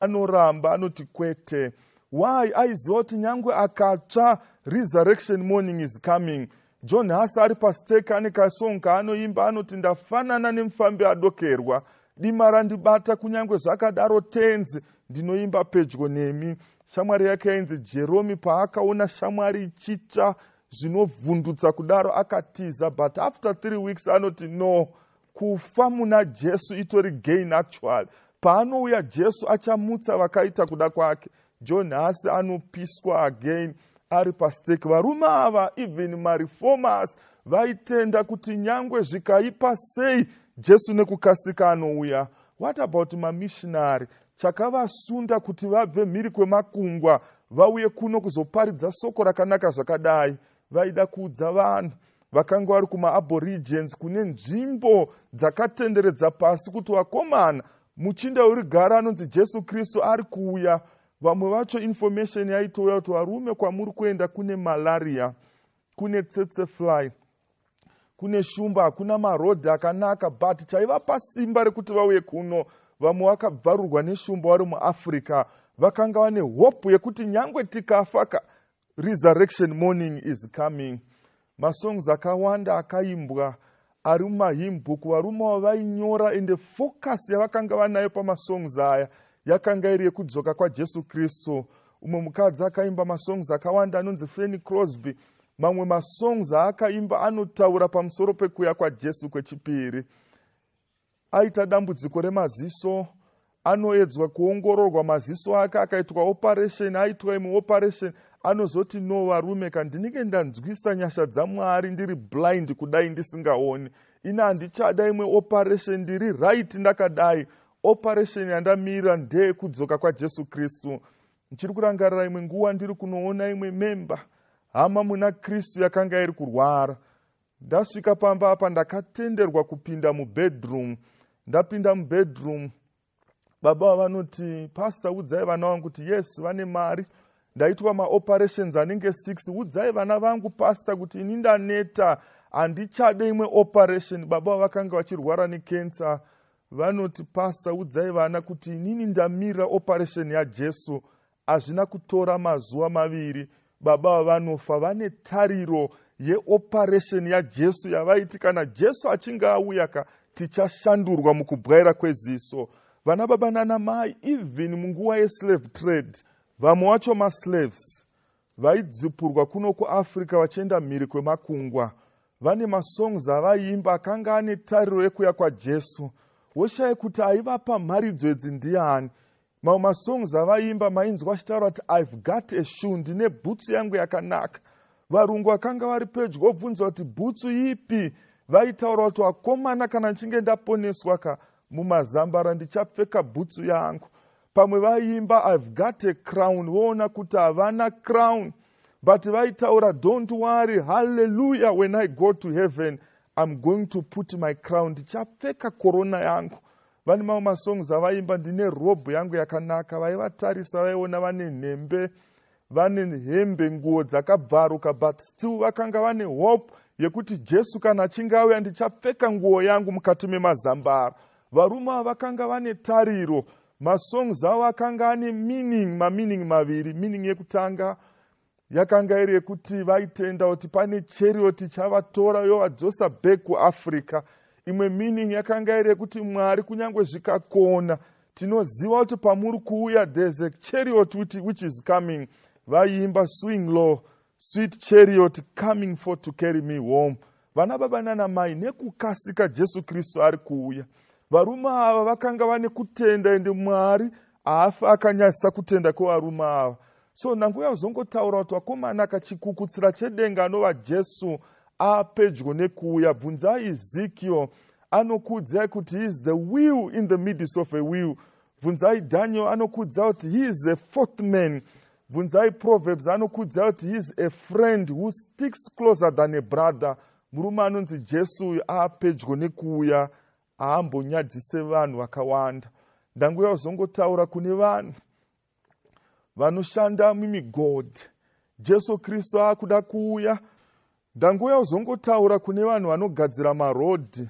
anoramba anoti kwete. Why? Aiziva kuti nyangwe akatsva resurrection morning is coming. John hasi ari pasteke ane kasong kaanoimba anoti ndafanana nemufambi adokerwa. Dima randibata kunyangwe zvakadaro tenzi ndinoimba pedyo nemi. Shamwari yake yainzi Jeromi paakaona shamwari ichitsva zvinovhundutsa kudaro akatiza, but after 3 weeks anoti no, kufa muna Jesu itori gain actually. Paanouya Jesu achamutsa vakaita kuda kwake. John hasi anopiswa again ari pasteke. Varume ava, even mareformers, vaitenda kuti nyangwe zvikaipa sei Jesu nekukasika anouya. What about mamissionary? Chakavasunda kuti vabve mhiri kwemakungwa vauye kuno kuzoparidza soko rakanaka zvakadai. Vaida kuudza vanhu vakanga vari kuma-aborigines kune nzvimbo dzakatenderedza pasi kuti wakomana muchinda uri gara anonzi Jesu Kristu ari kuuya. Vamwe vacho information yaitouya kuti varume kwamuri kuenda kune malaria, kune tsetse fly, kune shumba, hakuna marodhi akanaka, but chaivapa simba rekuti vauye kuno. Vamwe vakabvarurwa neshumba vari muAfrica, vakanga vane hope yekuti nyangwe tikafaka resurrection morning is coming. Masongs akawanda akaimbwa ari mumahymn book. Varume ava vainyora ende focus yavakanga vanayo pamasongs aya yakanga iri yekudzoka kwaJesu Kristu. Umwe mukadzi akaimba masongs akawanda anonzi Fanny Crosby. Mamwe masongs aakaimba anotaura pamusoro pekuuya kwaJesu kwechipiri. Aita dambudziko remaziso, anoedzwa kuongororwa maziso ake, akaitwa operation, aitwa imwe operation, anozoti no varume kandinenge ndanzwisa nyasha dzaMwari ndiri blind kudai ndisingaoni. Ina handichada imwe operation, ndiri right ndakadai. Operation yandamira ndeye kudzoka kwaJesu Kristu. Ndichiri kurangarira imwe nguva ndiri kunoona imwe memba hama muna Kristu yakanga iri kurwara. Ndasvika pamba apa ndakatenderwa kupinda mubedroom. Ndapinda mubedroom, baba vanoti pastor udzai vana vangu kuti yes vane mari. Ndaitwa maoperations anenge 6. Udzai vana vangu pastor kuti ini ndaneta handichade imwe operation. Baba vakanga vachirwara necancer. Vanoti pastor udzai vana kuti inini ndamira operation yaJesu. Hazvina kutora mazuva 2 baba vanofa. Vane tariro yeoperation yaJesu yavaiti kana Jesu achinge auya tichashandurwa mukubwaira kweziso. Vana baba nana mai, even munguva yeslave trade, vamwe vacho maslaves vaidzipurwa kuno kuAfrica vachienda mhiri kwemakungwa. Vane masongs avaimba akanga ane tariro yekuya kwaJesu. Woshaya kuti aivapa mharidzo idzi ndiani. Mamwe masongs avaimba mainzwa achitaura kuti I've got a shoe, ndine bhutsu yangu yakanaka. Varungu vakanga vari pedyo vobvunza kuti bhutsu ipi. Vaitaura kuti wakomana kana nchinge ndaponeswa mumazambara ndichapfeka bhutsu yangu. Pamwe vaimba I've got a crown, voona kuti havana crown, but vaitaura don't worry, hallelujah, when I go to heaven I'm going to put my crown, ndichapfeka korona yangu. Vane mamwe masongs avaimba ndine robe yangu yakanaka. Vaivatarisa vaiona vane nhembe, vane hembe, nguo dzakabvaruka, but still vakanga vane hope yekuti Jesu kana achinge auya ndichapfeka nguo yangu mukati memazambara. Varume ava vakanga vane tariro. Masongs avo akanga ane meaning, mamining maviri. Meaning yekutanga yakanga iri yekuti vaitenda kuti pane chariot chavatora yovadzosa back kuAfrica. Imwe meaning yakanga iri yekuti Mwari kunyangwe zvikakona tinoziva kuti pamuri kuuya there's a chariot which is coming. Vaiimba swing low, sweet chariot coming for to carry me home. Vana baba nana mai, nekukasika Jesu Kristu ari kuuya. Varume ava vakanga vane kutenda ende Mwari haafa akanyatsa kutenda kwevarume ava. So nanguya uzongotaura kuti wakomana kachikukutsira chedenga anova Jesu apedyo nekuuya. Bvunzai Ezekiel, anokuudzai kuti he is the wheel in the midst of a wheel. Bvunzai Daniel, anokuudzai kuti he is a fourth man. Bvunzai Proverbs, anokuudzai kuti he is a friend who sticks closer than a brother. Murume anonzi Jesu apedyo nekuuya, haambonyadzise vanhu vakawanda. Ndanguya uzongotaura kune vanhu vanoshanda mimigodhi. Jesu Kristu akuda kuuya. Ndanguya uzongotaura kune vanhu vanogadzira marodhi,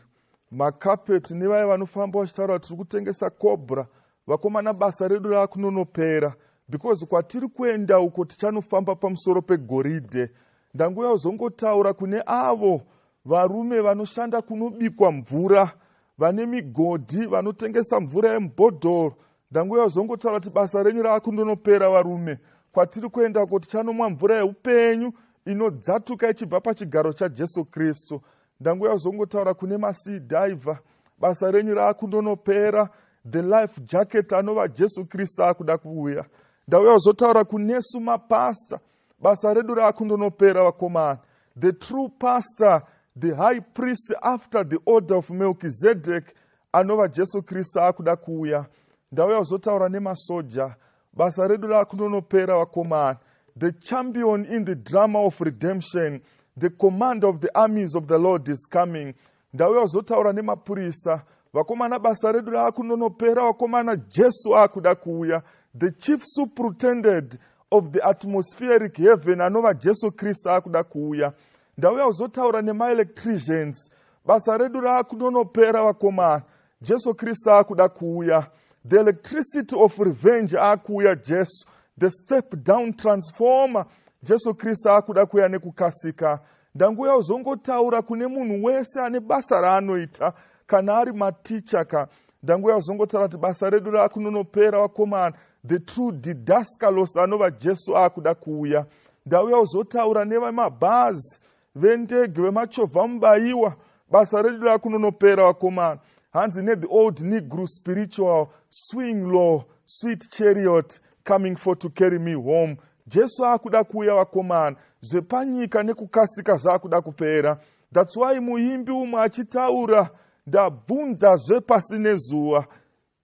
makapeti, nevaya vanofamba vachitaura kuti tiri kutengesa cobra. vakomana basa redu rakunonopera, because kwatiri kuenda uko tichanofamba pamusoro pegoridhe. Ndanguya uzongotaura kune avo varume vanoshanda kunobikwa mvura, vane migodhi, vanotengesa mvura yemubhodhoro. Ndanguya uzongotaura kuti basa renyu rakunonopera varume. Kwatiri kuenda uko tichanomwa mvura yeupenyu inodzatuka ichibva pachigaro chaJesu Kristu. Ndanguya uzongotaura kune masea diver, basa renyu rakunonopera, the life jacket anova Jesu Kristu akuda kuuya. Ndauya uzotaura kunesu mapasta, basa redu rakunonopera vakomana. The true pastor, the high priest after the order of Melchizedek anova Jesu Kristu akuda kuuya. Ndauya uzotaura nemasoja, basa redu rakunonopera vakomana. The champion in the drama of redemption, the commander of the armies of the Lord is coming. Ndauya uzotaura nemapurisa, vakomana basa redu rakunonopera vakomana, Jesu akuda kuuya. The chief superintendent of the atmospheric heaven anova Jesu Kristu akuda kuuya. Ndauya uzotaura nemaelectricians, basa redu rakunonopera vakomana, Jesu Kristu akuda kuuya. The electricity of revenge akuuya Jesu. The step down transformer, Jesu Kristu akuda kuuya nekukasika. Ndanguya uzongotaura kune munhu wese ane basa raanoita, kana ari maticha ka. Ndanguya uzongotaura kuti basa redu rakunonopera vakomana, the true didaskalos anova Jesu akuda kuuya. Ndauya uzotaura nevamabhazi, vendege, vemachovha mubayiwa, basa redu rakunonopera vakomana. Hanzi the old Negro spiritual, swing low, sweet chariot, coming for to carry me home. Jesu akuda kuuya vakomana, zvepanyika nekukasika zvakuda kupera. That's why muimbi umwe achitaura, ndabvunza zvepasi nezuva,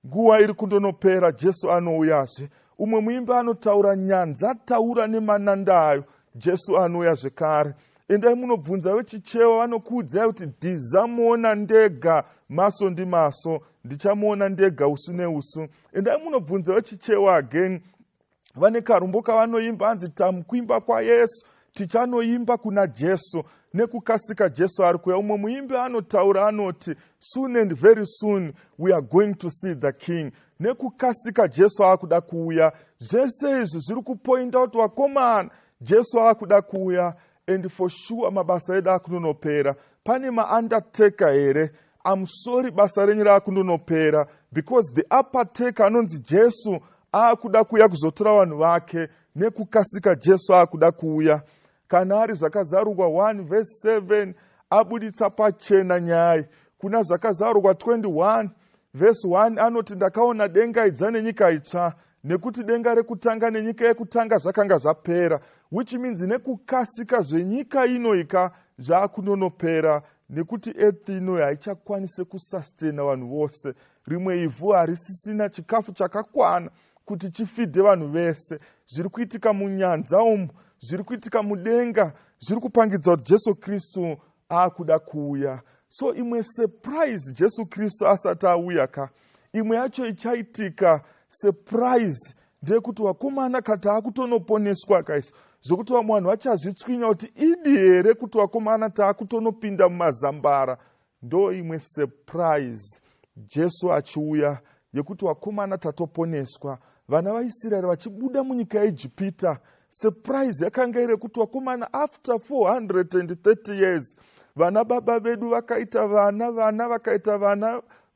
nguva iri kundonopera, Jesu anouyazve. Umwe muimbi anotaura, nyanza taura nemanandayo, Jesu anouya zvekare. Endai munobvunza vechichewa, vanokuudzai kuti ndizamuona ndega maso ndimaso, ndichamuona ndega usu neusu. Endai munobvunza vechichewa again, vane karumbo kavanoimba hanzi tamukuimba kwaYesu, tichanoimba kuna Jesu, nekukasika Jesu ari kuuya. Umwe muimbi anotaura anoti, soon and very soon we are going to see the King. Nekukasika Jesu akuda kuuya. Zvese izvi zviri kupointa kuti vakomana, Jesu akuda kuuya. And for sure mabasa edu akunonopera. Pane maundertaker here, I'm sorry basa renyu rakunonopera, because the uppertaker anonzi Jesu akuda kuuya kuzotora vanhu vake, nekukasika Jesu akuda kuuya. Kana ari zvakazarurwa 1 verse 7, abuditsa pachena nyaya. Kuna zvakazarurwa 21 verse 1, anoti ndakaona denga idzva nenyika itsva, nekuti denga rekutanga nenyika yekutanga zvakanga zvapera. Which means nekukasika zvenyika inoika zvakunonopera, nekuti earth ino haichakwanise kusustain vanhu vose. Rimwe ivhu harisisina chikafu chakakwana kuti chifidhe vanhu vese. Zviri kuitika munyanza umu, zviri kuitika mudenga, zviri kupangidza kuti Jesu Kristu akuda kuuya. So imwe surprise Jesu Kristu asati auya ka. Imwe yacho ichaitika surprise ndeyekuti vakomana kati akutonoponeswa kaisi, zvokuti vamwe vanhu vachazvitswinya kuti idi here kuti vakomana taakutonopinda mumazambara. Ndo imwe surprise Jesu achiuya yekuti vakomana tatoponeswa. Vana vaIsraeri vachibuda munyika yeIjipita, surprise yakanga iri kuti vakomana after 430 years, vana baba vedu vakaita vana vakaita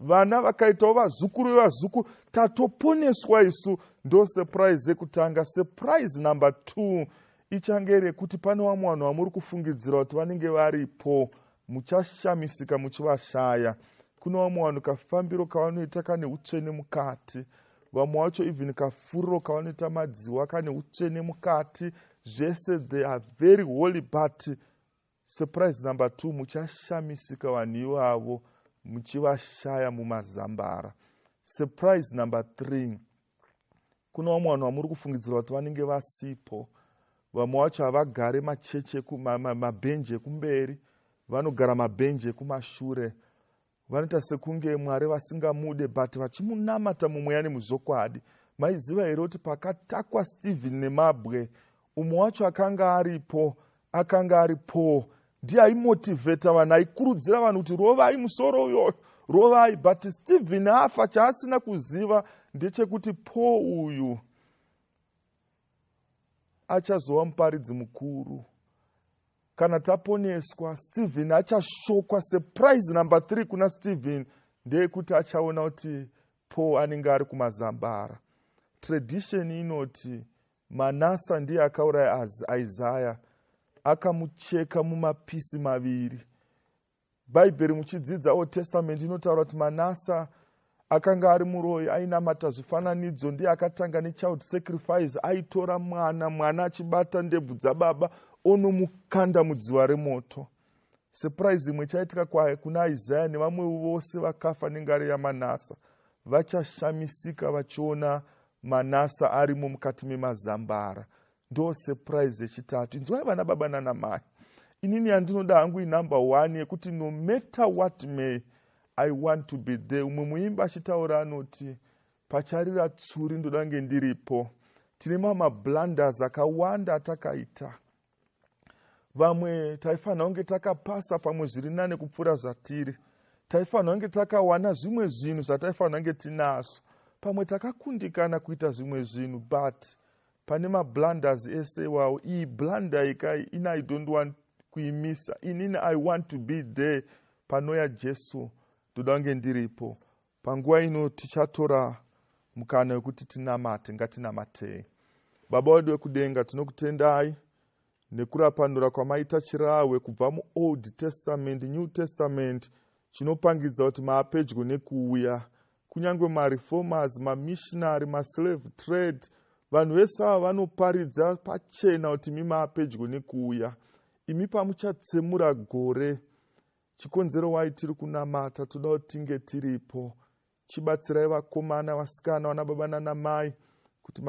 vana vakaitawo vazukuru vevazukuru, tatoponeswa isu. Ndo surprise yekutanga. Surprise number 2 ichange iri kuti pane vamwe vanhu vamuri kufungidzira kuti vanenge varipo, muchashamisika muchivashaya. Kuna vamwe vanhu kafambiro kavanoita kane utsvene mukati, vamwe vacho even kafuriro kavanoita madziwa kane utsvene mukati. Zvese they are very holy, but surprise number 2, muchashamisika vanhu ivavo muchivashaya mumazambara. Surprise number 3, kuna vamwe vanhu vamuri kufungidzira kuti vanenge vasipo. Vamwe vacho havagare macheche mabhenji ekumberi, vanogara mabhenji ekumashure. Vanoita sekunge Mwari vasingamude, but vachimunamata mumweya nemuzvokwadi. Maiziva here kuti pakatakwa Stephen nemabwe, umwe wacho akanga aripo, ndiye aimotivheta vanhu, aikurudzira vanhu kuti rovai musoro uyoyo, rovai. But Stephen afa chaasina kuziva ndechekuti Paul uyu achazova muparidzi mukuru. Kana taponeswa, Stephen achashokwa. Surprise number 3 kuna Stephen ndeyekuti achaona kuti Paul anenge ari kumazambara. Tradition inoti Manasa ndiye akauraya Isaiah, akamucheka mumapisi maviri. Bhaibheri muchidzidza Old Testament inotaura kuti Manasa akanga ari muroyi, ainamata zvifananidzo, ndiye akatanga nechild sacrifice. Aitora mwana achibata ndebvu dzababa onomukanda mudziva remoto. Surprise imwe chaitika kuna Isaiah nevamwe vose vakafa nengare yaManasa. Vachashamisika vachiona Manasa arimo mukati memazambara. Ndo surprise yechitatu. Inzwai vana baba nana mai, inini yandinoda hangu number 1 yekuti no matter what may I want to be there. Umwe muimba achitaura anoti pacharira tsuri ndoda nge ndiripo. Tine mablunders akawanda atakaita. Vamwe taifanira kunge takapasa pamwe zviri nane kupfuura zvatiri. Taifanira kunge takawana zvimwe zvinhu zvataifanira kunge tinazvo. Pamwe takakundikana kuita zvimwe zvinhu, but pane mablunders ese iwawo. Iyi blunder ikai ina I don't want kuimisa. Inini I want to be there panouya Jesu. Ndoda kunge ndiripo. Panguva ino tichatora mukana wekuti tinamate. Ngatinamatei. Baba wedu wekudenga, tinokutendai nekurapanura kwamaita chirahwe kubva muOld Testament, New Testament, chinopangidza kuti maapedyo nekuuya. Kunyange mareformers, mamissionary, maslave trade, vanhu vese ava vanoparidza pachena kuti mimaapedyo nekuuya. Imi pamuchatsemura gore, chikonzero wai tiri kunamata, toda kuti tinge tiripo. Chibatsirai vakomana, vasikana, vana baba nana mai,